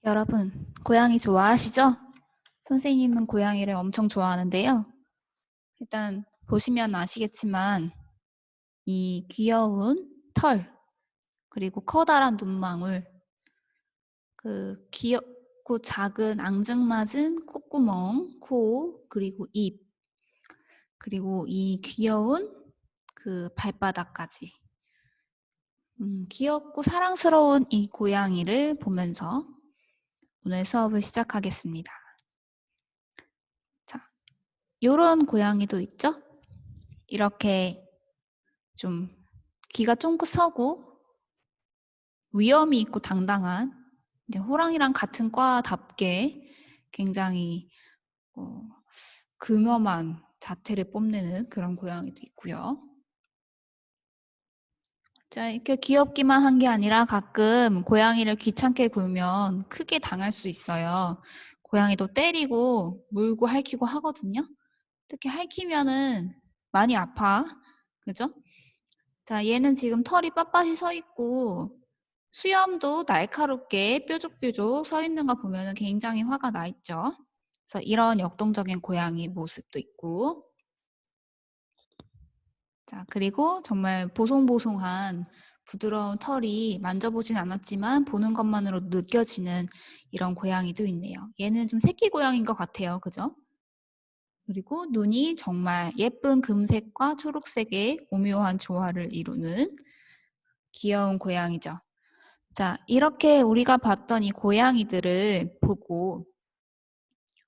여러분, 고양이 좋아하시죠? 선생님은 고양이를 엄청 좋아하는데요. 일단 보시면 아시겠지만 이 귀여운 털, 그리고 커다란 눈망울, 그 귀엽고 작은 앙증맞은 콧구멍, 코, 그리고 입, 그리고 이 귀여운 그 발바닥까지. 귀엽고 사랑스러운 이 고양이를 보면서 오늘 수업을 시작하겠습니다. 자, 요런 고양이도 있죠? 이렇게 좀 귀가 쫑긋 서고 위엄이 있고 당당한 이제 호랑이랑 같은 과답게 굉장히 근엄한 자태를 뽐내는 그런 고양이도 있고요. 자, 이렇게 귀엽기만 한 게 아니라 가끔 고양이를 귀찮게 굴면 크게 당할 수 있어요. 고양이도 때리고 물고 핥히고 하거든요. 특히 핥히면은 많이 아파. 그죠? 자, 얘는 지금 털이 빳빳이 서 있고 수염도 날카롭게 뾰족뾰족 서 있는 거 보면 굉장히 화가 나 있죠. 그래서 이런 역동적인 고양이 모습도 있고, 자, 그리고 정말 보송보송한 부드러운 털이 만져보진 않았지만 보는 것만으로 느껴지는 이런 고양이도 있네요. 얘는 좀 새끼 고양이인 것 같아요. 그죠? 그리고 눈이 정말 예쁜 금색과 초록색의 오묘한 조화를 이루는 귀여운 고양이죠. 자, 이렇게 우리가 봤던 이 고양이들을 보고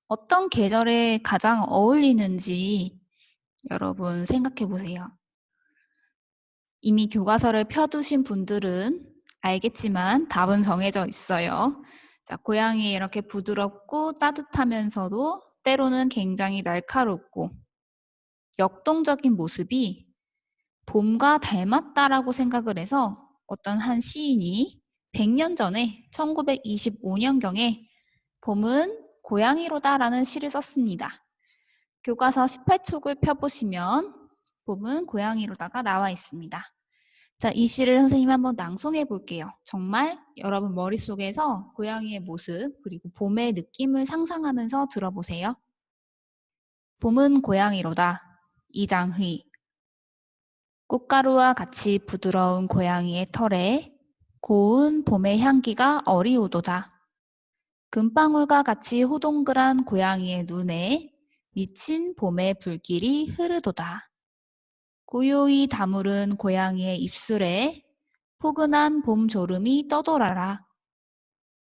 어떤 계절에 가장 어울리는지 여러분 생각해 보세요. 이미 교과서를 펴두신 분들은 알겠지만 답은 정해져 있어요. 자, 고양이 이렇게 부드럽고 따뜻하면서도 때로는 굉장히 날카롭고 역동적인 모습이 봄과 닮았다라고 생각을 해서 어떤 한 시인이 100년 전에 1925년경에 봄은 고양이로다라는 시를 썼습니다. 교과서 18촉을 펴보시면 봄은 고양이로다가 나와 있습니다. 자, 이 시를 선생님이 한번 낭송해 볼게요. 정말 여러분 머릿속에서 고양이의 모습 그리고 봄의 느낌을 상상하면서 들어보세요. 봄은 고양이로다. 이장의. 꽃가루와 같이 부드러운 고양이의 털에 고운 봄의 향기가 어리우도다. 금방울과 같이 호동글한 고양이의 눈에 미친 봄의 불길이 흐르도다. 고요히 다무른 고양이의 입술에 포근한 봄 졸음이 떠돌아라.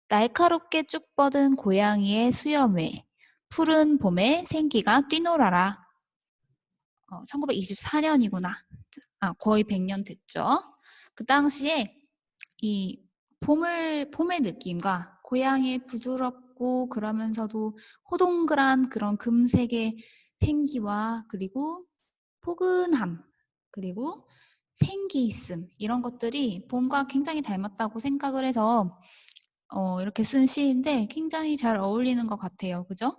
날카롭게 쭉 뻗은 고양이의 수염에 푸른 봄의 생기가 뛰놀아라. 1924년이구나. 거의 100년 됐죠. 그 당시에 이 봄의 느낌과 고양이의 부드럽고 그러면서도 호동글한 그런 금색의 생기와 그리고 포근함 그리고 생기 있음 이런 것들이 봄과 굉장히 닮았다고 생각을 해서 이렇게 쓴 시인데 굉장히 잘 어울리는 것 같아요. 그죠?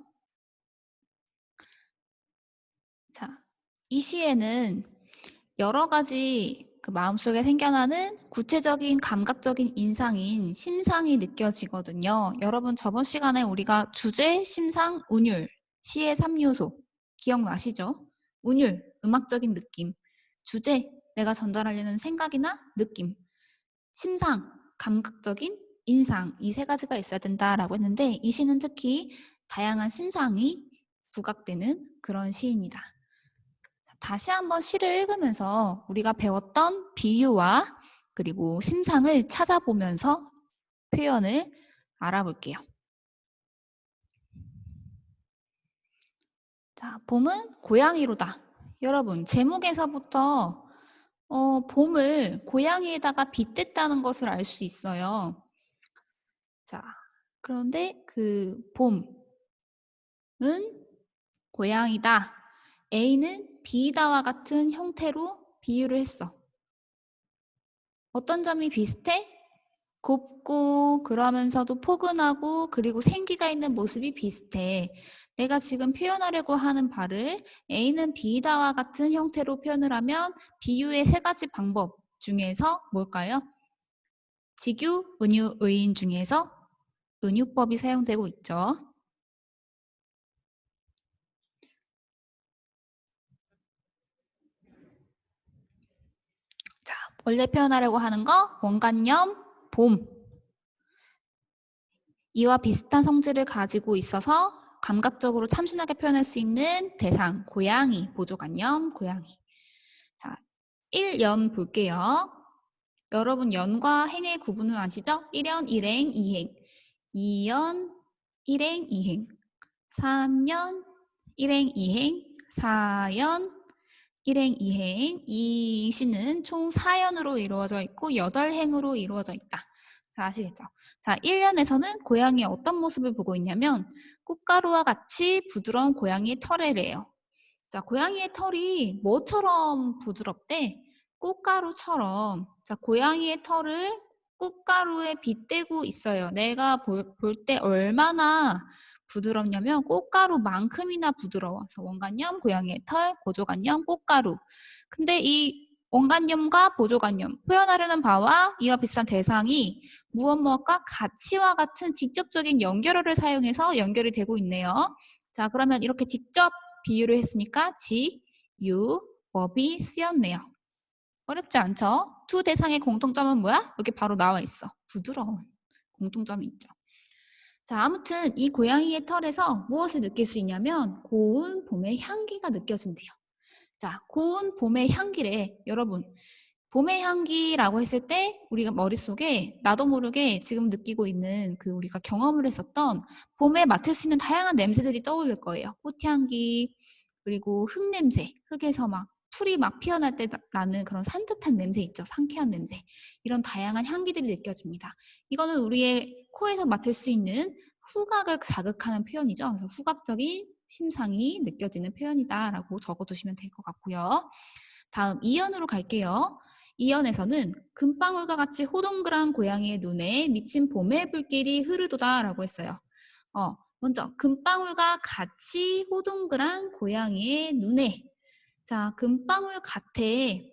자, 이 시에는 여러 가지 그 마음속에 생겨나는 구체적인 감각적인 인상인 심상이 느껴지거든요. 여러분 저번 시간에 우리가 주제, 심상, 운율, 시의 3요소 기억나시죠? 운율, 음악적인 느낌, 주제, 내가 전달하려는 생각이나 느낌, 심상, 감각적인 인상 이 세 가지가 있어야 된다라고 했는데 이 시는 특히 다양한 심상이 부각되는 그런 시입니다. 다시 한번 시를 읽으면서 우리가 배웠던 비유와 그리고 심상을 찾아보면서 표현을 알아볼게요. 자, 봄은 고양이로다. 여러분, 제목에서부터 봄을 고양이에다가 빗댔다는 것을 알 수 있어요. 자, 그런데 그 봄은 고양이다. A는 비다와 같은 형태로 비유를 했어. 어떤 점이 비슷해? 곱고 그러면서도 포근하고 그리고 생기가 있는 모습이 비슷해. 내가 지금 표현하려고 하는 바를 A는 B다와 같은 형태로 표현을 하면 비유의 세 가지 방법 중에서 뭘까요? 직유, 은유, 의인 중에서 은유법이 사용되고 있죠. 자, 원래 표현하려고 하는 거 원관념 봄. 이와 비슷한 성질을 가지고 있어서 감각적으로 참신하게 표현할 수 있는 대상 고양이, 보조관념 고양이. 자, 1연 볼게요. 여러분 연과 행의 구분은 아시죠? 1연 1행 2행, 2연 1행 2행, 3연 1행 2행, 4연 1행 2행. 이 시는 총 4연으로 이루어져 있고 8행으로 이루어져 있다. 자, 아시겠죠? 자, 1년에서는 고양이의 어떤 모습을 보고 있냐면 꽃가루와 같이 부드러운 고양이의 털이래요. 자, 고양이의 털이 뭐처럼 부드럽대? 꽃가루처럼. 자, 고양이의 털을 꽃가루에 빗대고 있어요. 내가 볼 때 얼마나 부드럽냐면 꽃가루만큼이나 부드러워. 그래서 원관념, 고양이의 털, 보조관념, 꽃가루. 근데 이 원관념과 보조관념, 표현하려는 바와 이와 비슷한 대상이 무엇과 가치와 같은 직접적인 연결어를 사용해서 연결이 되고 있네요. 자, 그러면 이렇게 직접 비유를 했으니까 직, 유, 법이 쓰였네요. 어렵지 않죠? 두 대상의 공통점은 뭐야? 여기 바로 나와 있어. 부드러운 공통점이 있죠. 자, 아무튼 이 고양이의 털에서 무엇을 느낄 수 있냐면 고운 봄의 향기가 느껴진대요. 자, 고운 봄의 향기래. 여러분, 봄의 향기라고 했을 때 우리가 머릿속에 나도 모르게 지금 느끼고 있는 그 우리가 경험을 했었던 봄에 맡을 수 있는 다양한 냄새들이 떠오를 거예요. 꽃향기, 그리고 흙냄새, 흙에서 막 풀이 막 피어날 때 나는 그런 산뜻한 냄새 있죠. 상쾌한 냄새. 이런 다양한 향기들이 느껴집니다. 이거는 우리의 코에서 맡을 수 있는 후각을 자극하는 표현이죠. 그래서 후각적인 심상이 느껴지는 표현이다라고 적어두시면 될 것 같고요. 다음 2연으로 갈게요. 2연에서는 금방울과 같이 호동그란 고양이의 눈에 미친 봄의 불길이 흐르도다라고 했어요. 먼저 금방울과 같이 호동그란 고양이의 눈에. 자, 금방울 같아.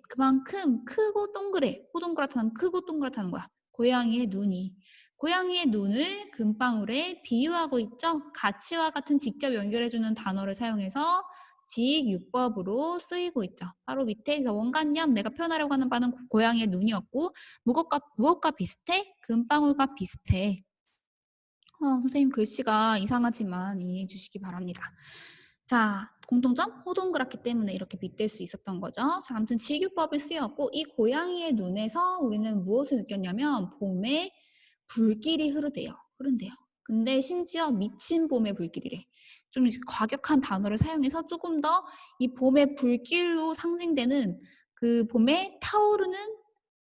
그만큼 크고 동그래. 호동그랗다는 크고 동그랗다는 거야. 고양이의 눈이. 고양이의 눈을 금방울에 비유하고 있죠. 가치와 같은 직접 연결해주는 단어를 사용해서 지익유법으로 쓰이고 있죠. 바로 밑에 원관념 내가 표현하려고 하는 바는 고양이의 눈이었고 무엇과 비슷해? 금방울과 비슷해. 선생님 글씨가 이상하지만 이해해 주시기 바랍니다. 자, 공통점? 호동그랗기 때문에 이렇게 빗댈 수 있었던 거죠. 자, 아무튼 지규법이 쓰였고 이 고양이의 눈에서 우리는 무엇을 느꼈냐면 봄에 불길이 흐른대요. 근데 심지어 미친 봄의 불길이래. 좀 과격한 단어를 사용해서 조금 더 이 봄의 불길로 상징되는 그 봄에 타오르는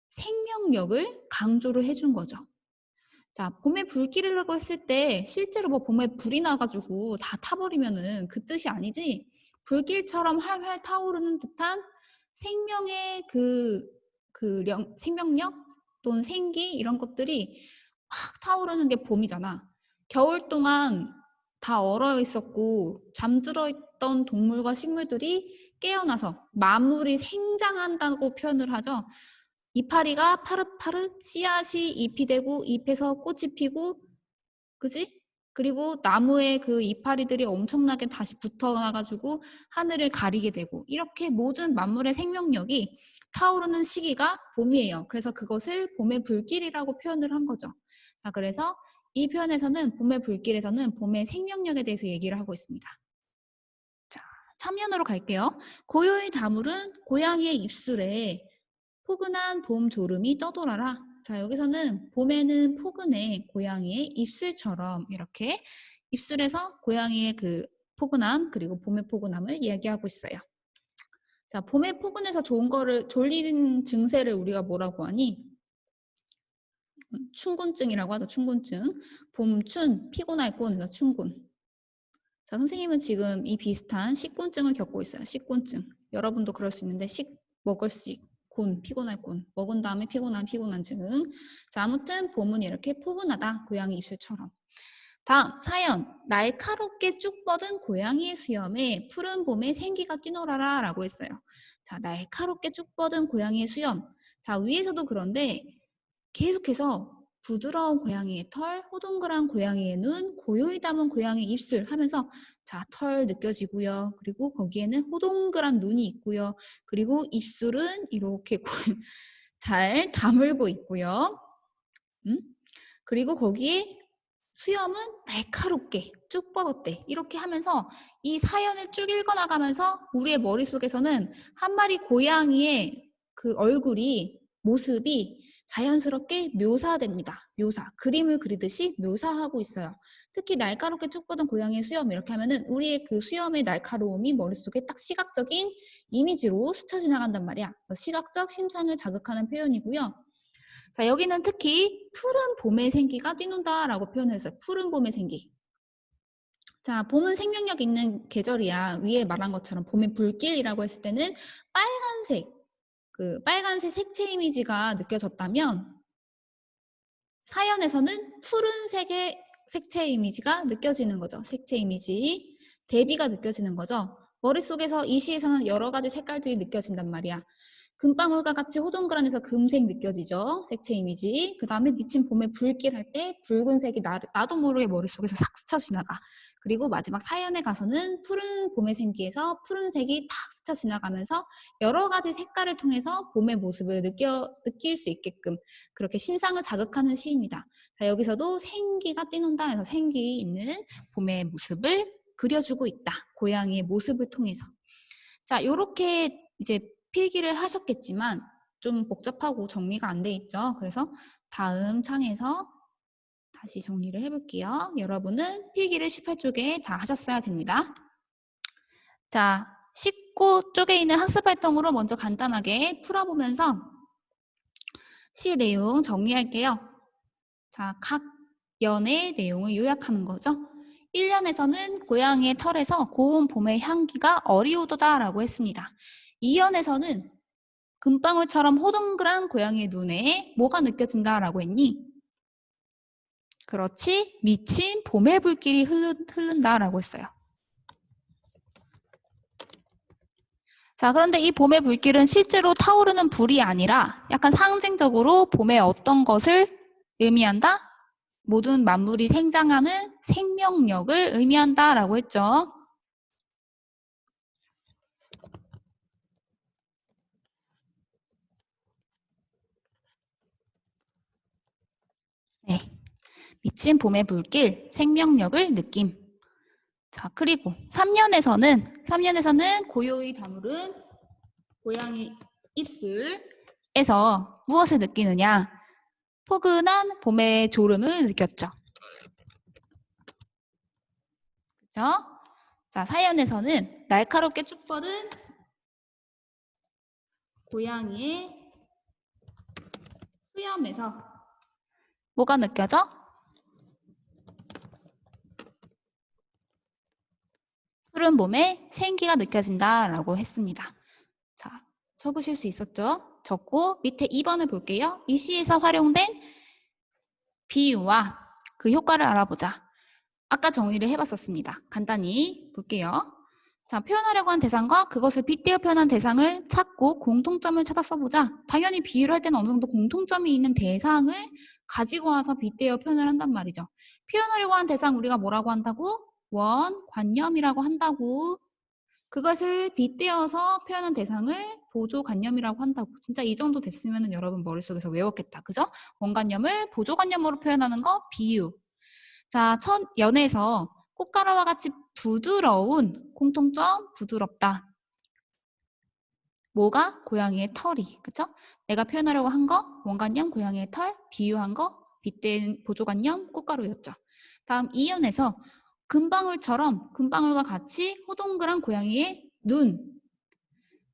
생명력을 강조를 해준 거죠. 자, 봄에 불길이라고 했을 때 실제로 뭐 봄에 불이 나가지고 다 타버리면은 그 뜻이 아니지. 불길처럼 활활 타오르는 듯한 생명의 생명력 또는 생기 이런 것들이 확 타오르는 게 봄이잖아. 겨울 동안 다 얼어 있었고 잠들어 있던 동물과 식물들이 깨어나서 만물이 생장한다고 표현을 하죠. 이파리가 파릇파릇 씨앗이 잎이 되고 잎에서 꽃이 피고 그지? 그리고 나무에 그 이파리들이 엄청나게 다시 붙어나가지고 하늘을 가리게 되고 이렇게 모든 만물의 생명력이 타오르는 시기가 봄이에요. 그래서 그것을 봄의 불길이라고 표현을 한 거죠. 자, 그래서 이 표현에서는 봄의 불길에서는 봄의 생명력에 대해서 얘기를 하고 있습니다. 자, 3년으로 갈게요. 고요히 다물은 고양이의 입술에 포근한 봄 졸음이 떠돌아라. 자, 여기서는 봄에는 포근해 고양이의 입술처럼 이렇게 입술에서 고양이의 그 포근함 그리고 봄의 포근함을 이야기하고 있어요. 자, 봄의 포근해서 좋은 거를 졸리는 증세를 우리가 뭐라고 하니? 춘곤증이라고 하죠. 춘곤증. 봄춘 피곤할 곤에서 춘곤. 자, 선생님은 지금 이 비슷한 식곤증을 겪고 있어요. 식곤증. 여러분도 그럴 수 있는데 먹을 곤, 피곤할 곤. 먹은 다음에 피곤한 증. 자, 아무튼 봄은 이렇게 포근하다. 고양이 입술처럼. 다음 사연. 날카롭게 쭉 뻗은 고양이의 수염에 푸른 봄의 생기가 뛰놀아라 라고 했어요. 자, 날카롭게 쭉 뻗은 고양이의 수염. 자, 위에서도 그런데 계속해서 부드러운 고양이의 털, 호둥그란 고양이의 눈, 고요히 담은 고양이 입술 하면서 자, 털 느껴지고요. 그리고 거기에는 호둥그란 눈이 있고요. 그리고 입술은 이렇게 잘 다물고 있고요. 그리고 거기에 수염은 날카롭게 쭉 뻗었대. 이렇게 하면서 이 사연을 쭉 읽어나가면서 우리의 머릿속에서는 한 마리 고양이의 그 얼굴이 모습이 자연스럽게 묘사됩니다. 묘사. 그림을 그리듯이 묘사하고 있어요. 특히 날카롭게 쭉 뻗은 고양이의 수염 이렇게 하면은 우리의 그 수염의 날카로움이 머릿속에 딱 시각적인 이미지로 스쳐 지나간단 말이야. 그래서 시각적 심상을 자극하는 표현이고요. 자, 여기는 특히 푸른 봄의 생기가 뛰논다라고 표현했어요. 푸른 봄의 생기. 자, 봄은 생명력 있는 계절이야. 위에 말한 것처럼 봄의 불길이라고 했을 때는 빨간색 색채 이미지가 느껴졌다면 사연에서는 푸른색의 색채 이미지가 느껴지는 거죠. 색채 이미지. 대비가 느껴지는 거죠. 머릿속에서 이 시에서는 여러 가지 색깔들이 느껴진단 말이야. 금방울과 같이 호동그란해서 금색 느껴지죠. 색채 이미지. 그 다음에 미친 봄의 불길 할 때 붉은색이 나도 모르게 머릿속에서 싹 스쳐 지나가. 그리고 마지막 사연에 가서는 푸른 봄의 생기에서 푸른색이 탁 스쳐 지나가면서 여러 가지 색깔을 통해서 봄의 모습을 느낄 수 있게끔 그렇게 심상을 자극하는 시입니다. 자, 여기서도 생기가 뛰논다 해서 생기 있는 봄의 모습을 그려주고 있다. 고양이의 모습을 통해서. 자, 요렇게 이제 필기를 하셨겠지만 좀 복잡하고 정리가 안 돼 있죠. 그래서 다음 창에서 다시 정리를 해볼게요. 여러분은 필기를 18쪽에 다 하셨어야 됩니다. 자, 19쪽에 있는 학습활동으로 먼저 간단하게 풀어보면서 시 내용 정리할게요. 자, 각 연의 내용을 요약하는 거죠. 1년에서는 고양이의 털에서 고운 봄의 향기가 어리우도다 라고 했습니다. 2연에서는 금방울처럼 호둥그란 고양이의 눈에 뭐가 느껴진다 라고 했니? 그렇지, 미친 봄의 불길이 흐른다 라고 했어요. 자, 그런데 이 봄의 불길은 실제로 타오르는 불이 아니라 약간 상징적으로 봄의 어떤 것을 의미한다? 모든 만물이 생장하는 생명력을 의미한다 라고 했죠. 네, 미친 봄의 불길, 생명력을 느낌. 자, 그리고 3년에서는 고요히 다물은 고양이 입술에서 무엇을 느끼느냐? 포근한 봄의 졸음을 느꼈죠. 그죠? 자, 4년에서는 날카롭게 쭉 뻗은 고양이의 수염에서 뭐가 느껴져? 푸른 봄에 생기가 느껴진다라고 했습니다. 자, 적으실 수 있었죠? 적고 밑에 2번을 볼게요. 이 시에서 활용된 비유와 그 효과를 알아보자. 아까 정의를 해봤었습니다. 간단히 볼게요. 자, 표현하려고 한 대상과 그것을 빗대어 표현한 대상을 찾고 공통점을 찾아 써보자. 당연히 비유를 할 때는 어느 정도 공통점이 있는 대상을 가지고 와서 빗대어 표현을 한단 말이죠. 표현하려고 한 대상 우리가 뭐라고 한다고? 관념이라고 한다고. 그것을 빗대어서 표현한 대상을 보조관념이라고 한다고. 진짜 이 정도 됐으면 여러분 머릿속에서 외웠겠다. 그죠? 원관념을 보조관념으로 표현하는 거 비유. 자, 첫 연에서 꽃가루와 같이 부드러운 공통점 부드럽다. 뭐가? 고양이의 털이. 그쵸? 내가 표현하려고 한 거 원관념 고양이의 털, 비유한 거 빗댄 보조관념 꽃가루였죠. 다음 2연에서 금방울과 같이 호동그란 고양이의 눈.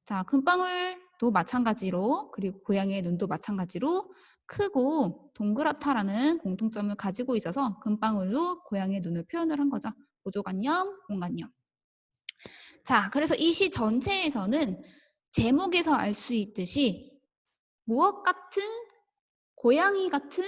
자, 금방울도 마찬가지로 그리고 고양이의 눈도 마찬가지로 크고 동그랗다라는 공통점을 가지고 있어서 금방울로 고양이의 눈을 표현을 한 거죠. 보조관념, 원관념. 자, 그래서 이 시 전체에서는 제목에서 알 수 있듯이 무엇 같은 고양이 같은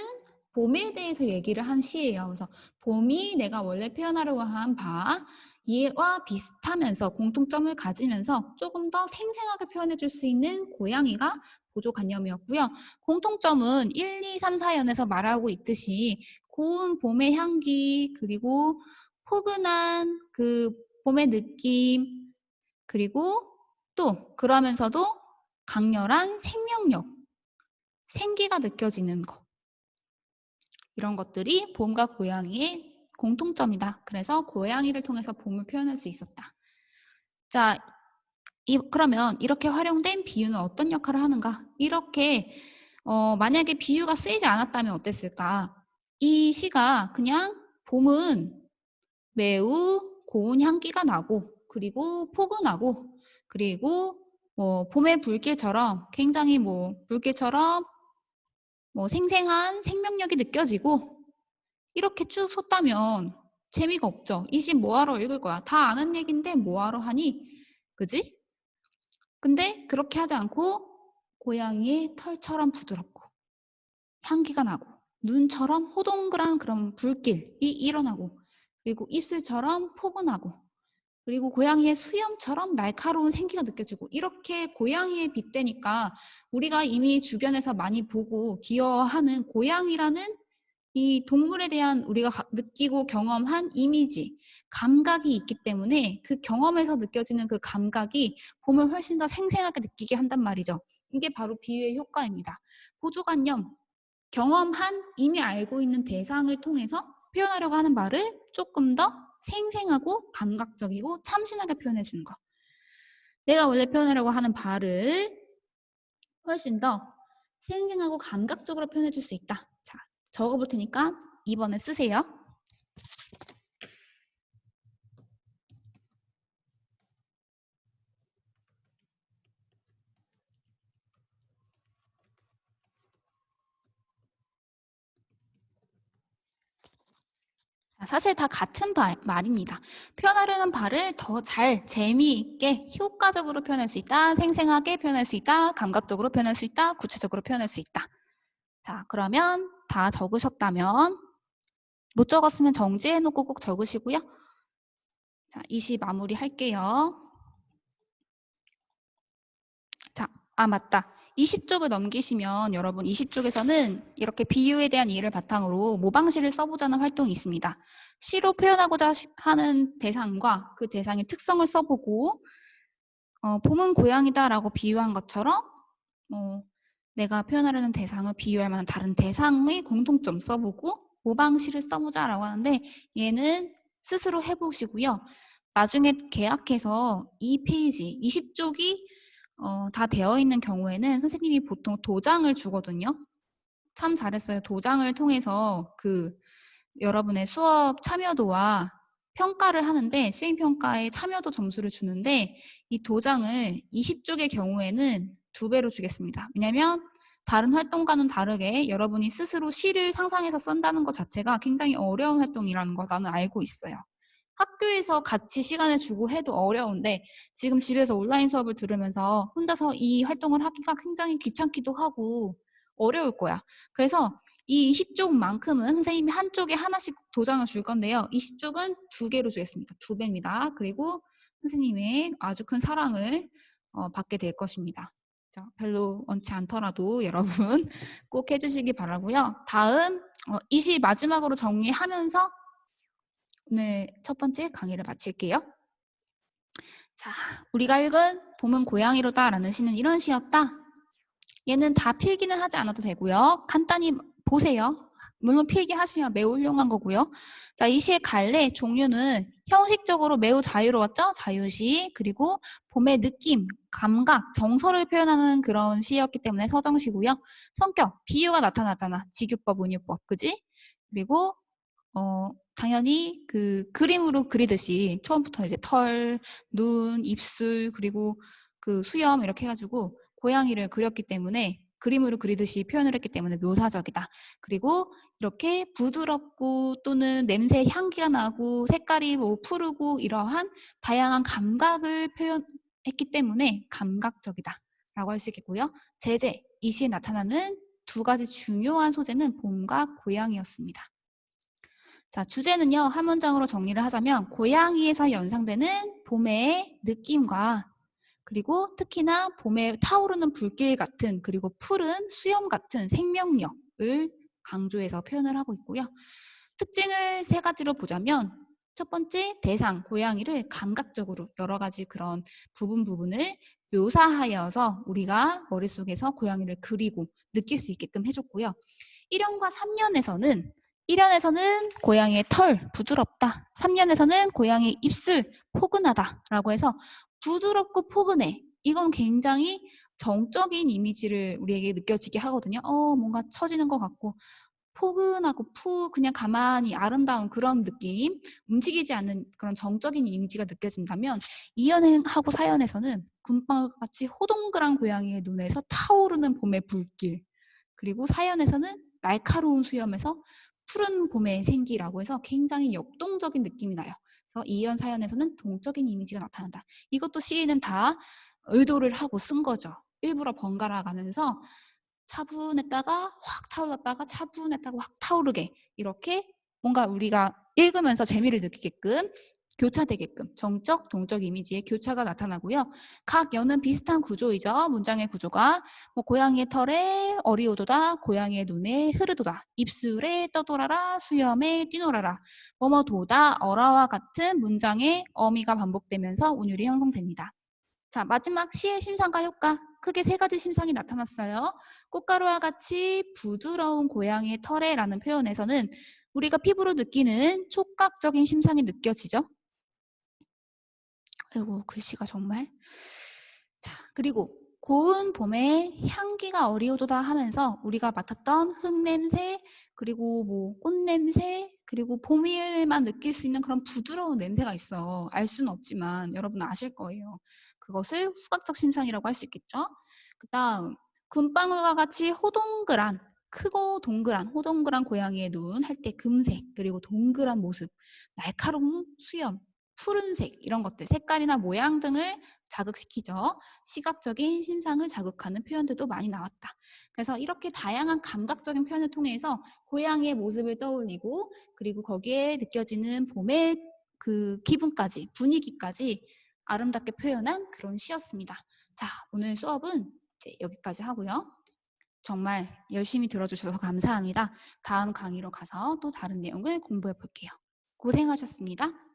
봄에 대해서 얘기를 한 시예요. 그래서 봄이 내가 원래 표현하려고 한 바와 비슷하면서 공통점을 가지면서 조금 더 생생하게 표현해 줄 수 있는 고양이가 보조관념이었고요. 공통점은 1, 2, 3, 4연에서 말하고 있듯이 고운 봄의 향기, 그리고 포근한 그 봄의 느낌, 그리고 또 그러면서도 강렬한 생명력, 생기가 느껴지는 거. 이런 것들이 봄과 고양이의 공통점이다. 그래서 고양이를 통해서 봄을 표현할 수 있었다. 자, 그러면 이렇게 활용된 비유는 어떤 역할을 하는가? 이렇게 만약에 비유가 쓰이지 않았다면 어땠을까? 이 시가 그냥 봄은 매우 고운 향기가 나고, 그리고 포근하고, 그리고 봄의 불길처럼 굉장히 불길처럼 생생한 생명력이 느껴지고, 이렇게 쭉 썼다면 재미가 없죠. 이 시 뭐하러 읽을 거야? 다 아는 얘기인데 뭐하러 하니? 그지? 근데 그렇게 하지 않고 고양이의 털처럼 부드럽고 향기가 나고 눈처럼 호동그란 그런 불길이 일어나고, 그리고 입술처럼 포근하고, 그리고 고양이의 수염처럼 날카로운 생기가 느껴지고, 이렇게 고양이에 빗대니까 우리가 이미 주변에서 많이 보고 귀여워하는 고양이라는 이 동물에 대한 우리가 느끼고 경험한 이미지, 감각이 있기 때문에 그 경험에서 느껴지는 그 감각이 봄을 훨씬 더 생생하게 느끼게 한단 말이죠. 이게 바로 비유의 효과입니다. 보조관념, 경험한 이미 알고 있는 대상을 통해서 표현하려고 하는 말을 조금 더 생생하고 감각적이고 참신하게 표현해 주는 거. 내가 원래 표현하려고 하는 바를 훨씬 더 생생하고 감각적으로 표현해 줄 수 있다. 자, 적어볼 테니까 2번에 쓰세요. 사실 다 같은 말입니다. 표현하려는 바를 더 잘, 재미있게, 효과적으로 표현할 수 있다. 생생하게 표현할 수 있다. 감각적으로 표현할 수 있다. 구체적으로 표현할 수 있다. 자, 그러면 다 적으셨다면 못 적었으면 정지해놓고 꼭 적으시고요. 자, 이 시 마무리 할게요. 자, 맞다. 20쪽을 넘기시면 여러분 20쪽에서는 이렇게 비유에 대한 이해를 바탕으로 모방시를 써보자는 활동이 있습니다. 시로 표현하고자 하는 대상과 그 대상의 특성을 써보고 봄은 고양이다라고 비유한 것처럼 내가 표현하려는 대상을 비유할 만한 다른 대상의 공통점 써보고 모방시를 써보자라고 하는데, 얘는 스스로 해보시고요. 나중에 계약해서 이 페이지 20쪽이 다 되어 있는 경우에는 선생님이 보통 도장을 주거든요. 참 잘했어요. 도장을 통해서 여러분의 수업 참여도와 평가를 하는데, 수행평가에 참여도 점수를 주는데, 이 도장을 20쪽의 경우에는 2배로 주겠습니다. 왜냐하면 다른 활동과는 다르게 여러분이 스스로 시를 상상해서 쓴다는 것 자체가 굉장히 어려운 활동이라는 거 나는 알고 있어요. 학교에서 같이 시간을 주고 해도 어려운데 지금 집에서 온라인 수업을 들으면서 혼자서 이 활동을 하기가 굉장히 귀찮기도 하고 어려울 거야. 그래서 이 20쪽만큼은 선생님이 한쪽에 하나씩 도장을 줄 건데요. 20쪽은 2개로 주겠습니다. 2배입니다. 그리고 선생님의 아주 큰 사랑을 받게 될 것입니다. 자, 별로 원치 않더라도 여러분 꼭 해주시기 바라고요. 다음 이 시 마지막으로 정리하면서 오늘 첫 번째 강의를 마칠게요. 자, 우리가 읽은 봄은 고양이로다 라는 시는 이런 시였다. 얘는 다 필기는 하지 않아도 되고요. 간단히 보세요. 물론 필기하시면 매우 훌륭한 거고요. 자, 이 시의 갈래, 종류는 형식적으로 매우 자유로웠죠? 자유시. 그리고 봄의 느낌, 감각, 정서를 표현하는 그런 시였기 때문에 서정시고요. 성격, 비유가 나타났잖아. 직유법, 은유법, 그지? 그리고 당연히 그림으로 그리듯이 처음부터 이제 털, 눈, 입술, 그리고 수염 이렇게 해가지고 고양이를 그렸기 때문에, 그림으로 그리듯이 표현을 했기 때문에 묘사적이다. 그리고 이렇게 부드럽고 또는 냄새, 향기가 나고 색깔이 푸르고 이러한 다양한 감각을 표현했기 때문에 감각적이다 라고 할 수 있겠고요. 제재, 이 시에 나타나는 두 가지 중요한 소재는 봄과 고양이였습니다. 자, 주제는요. 한 문장으로 정리를 하자면 고양이에서 연상되는 봄의 느낌과 그리고 특히나 봄에 타오르는 불길 같은 그리고 푸른 수염 같은 생명력을 강조해서 표현을 하고 있고요. 특징을 세 가지로 보자면 첫 번째 대상, 고양이를 감각적으로 여러 가지 그런 부분을 묘사하여서 우리가 머릿속에서 고양이를 그리고 느낄 수 있게끔 해줬고요. 1년과 3년에서는 1년에서는 고양이의 털 부드럽다. 3년에서는 고양이 입술 포근하다 라고 해서 부드럽고 포근해. 이건 굉장히 정적인 이미지를 우리에게 느껴지게 하거든요. 뭔가 처지는 것 같고 포근하고 그냥 가만히 아름다운 그런 느낌, 움직이지 않는 그런 정적인 이미지가 느껴진다면 2연하고 4연에서는 금방울과 같이 호동그란 고양이의 눈에서 타오르는 봄의 불길, 그리고 4연에서는 날카로운 수염에서 푸른 봄의 생기라고 해서 굉장히 역동적인 느낌이 나요. 그래서 2연, 4연에서는 동적인 이미지가 나타난다. 이것도 시인은 다 의도를 하고 쓴 거죠. 일부러 번갈아 가면서 차분했다가 확 타올랐다가 차분했다가 확 타오르게 이렇게 뭔가 우리가 읽으면서 재미를 느끼게끔 교차되게끔 정적, 동적 이미지의 교차가 나타나고요. 각 연은 비슷한 구조이죠. 문장의 구조가 고양이의 털에 어리오도다, 고양이의 눈에 흐르도다, 입술에 떠돌아라, 수염에 뛰놀아라, 뭐뭐도다, 어라와 같은 문장의 어미가 반복되면서 운율이 형성됩니다. 자, 마지막 시의 심상과 효과. 크게 세 가지 심상이 나타났어요. 꽃가루와 같이 부드러운 고양이의 털에라는 표현에서는 우리가 피부로 느끼는 촉각적인 심상이 느껴지죠. 아이고, 글씨가 정말. 자, 그리고 고운 봄에 향기가 어리오도다 하면서 우리가 맡았던 흙냄새, 그리고 꽃냄새, 그리고 봄에만 느낄 수 있는 그런 부드러운 냄새가 있어. 알 수는 없지만 여러분 아실 거예요. 그것을 후각적 심상이라고 할 수 있겠죠. 그 다음, 금방울과 같이 호동그란, 크고 동그란, 호동그란 고양이의 눈 할 때 금색, 그리고 동그란 모습, 날카로운 수염, 푸른색 이런 것들, 색깔이나 모양 등을 자극시키죠. 시각적인 심상을 자극하는 표현들도 많이 나왔다. 그래서 이렇게 다양한 감각적인 표현을 통해서 고양이의 모습을 떠올리고 그리고 거기에 느껴지는 봄의 그 기분까지, 분위기까지 아름답게 표현한 그런 시였습니다. 자, 오늘 수업은 이제 여기까지 하고요. 정말 열심히 들어주셔서 감사합니다. 다음 강의로 가서 또 다른 내용을 공부해 볼게요. 고생하셨습니다.